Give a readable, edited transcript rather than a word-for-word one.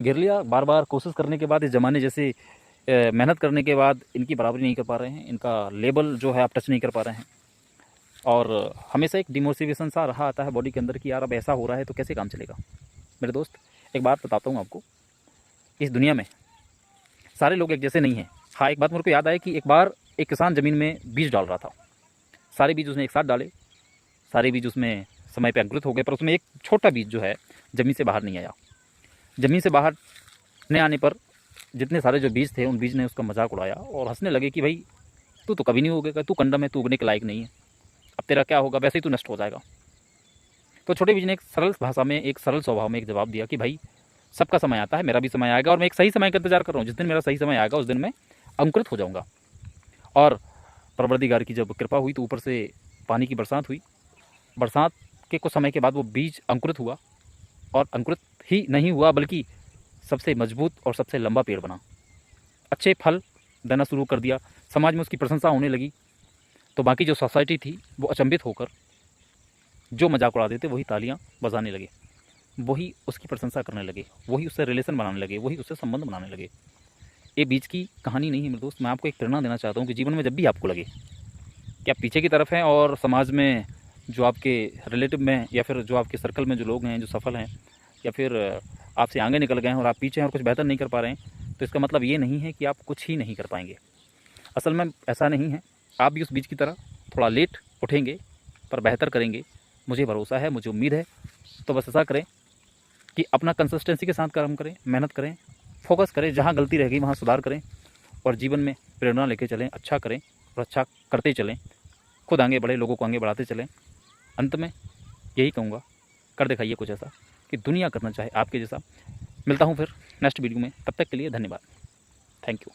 घेर लिया, बार बार कोशिश करने के बाद, इस ज़माने जैसे मेहनत करने के बाद इनकी बराबरी नहीं कर पा रहे हैं, इनका लेवल जो है आप टच नहीं कर पा रहे हैं। और हमेशा एक डिमोटिवेशन सा रहा आता है बॉडी के अंदर कि यार अब ऐसा हो रहा है तो कैसे काम चलेगा। मेरे दोस्त, एक बात बताता हूँ आपको, इस दुनिया में सारे लोग एक जैसे नहीं हैं। हाँ, एक बात मेरे को याद आया कि एक बार एक किसान ज़मीन में बीज डाल रहा था। सारे बीज उसने एक साथ डाले, सारे बीज उसमें समय पे अंकुरित हो गए, पर उसमें एक छोटा बीज जो है ज़मीन से बाहर नहीं आया। ज़मीन से बाहर न आने पर जितने सारे जो बीज थे, उन बीज ने उसका मजाक उड़ाया और हंसने लगे कि भाई तू तो कभी नहीं उगेगा, तू कंडम है, तू उगने के लायक नहीं है, अब तेरा क्या होगा, वैसे ही तू नष्ट हो जाएगा। तो छोटे बीज ने एक सरल भाषा में, एक सरल स्वभाव में एक जवाब दिया कि भाई सबका समय आता है, मेरा भी समय आएगा और मैं एक सही समय का इंतजार कर रहा हूँ। जिस दिन मेरा सही समय आएगा उस दिन मैं अंकुरित हो जाऊँगा। और परवरदिगार की जब कृपा हुई तो ऊपर से पानी की बरसात हुई। बरसात के कुछ समय के बाद वो बीज अंकुरित हुआ, और अंकुरित ही नहीं हुआ बल्कि सबसे मजबूत और सबसे लंबा पेड़ बना, अच्छे फल देना शुरू कर दिया। समाज में उसकी प्रशंसा होने लगी। तो बाकी जो सोसाइटी थी वो अचंभित होकर, जो मजाक उड़ाते थे वही तालियां बजाने लगे, वही उसकी प्रशंसा करने लगे, वही उससे रिलेशन बनाने लगे, वही उससे संबंध बनाने लगे। ये बीच की कहानी नहीं है मेरे दोस्त। मैं आपको एक प्रेरणा देना चाहता हूँ कि जीवन में जब भी आपको लगे कि आप पीछे की तरफ हैं और समाज में जो आपके रिलेटिव में या फिर जो आपके सर्कल में जो लोग हैं जो सफल हैं, या फिर आपसे आगे निकल गए हैं और आप पीछे हैं और कुछ बेहतर नहीं कर पा रहे हैं, तो इसका मतलब ये नहीं है कि आप कुछ ही नहीं कर पाएंगे। असल में ऐसा नहीं है। आप भी उस बीज की तरह थोड़ा लेट उठेंगे पर बेहतर करेंगे, मुझे भरोसा है, मुझे उम्मीद है। तो बस ऐसा करें कि अपना कंसिस्टेंसी के साथ काम करें, मेहनत करें, फोकस करें, जहाँ गलती रह गई वहाँ सुधार करें और जीवन में प्रेरणा लेके चलें, अच्छा करें और अच्छा करते चलें, खुद आगे बढ़े, लोगों को आगे बढ़ाते चलें। अंत में यही कहूँगा, कर दिखाइए कुछ ऐसा कि दुनिया करना चाहे आपके जैसा। मिलता हूँ फिर नेक्स्ट वीडियो में, तब तक के लिए धन्यवाद। Thank you.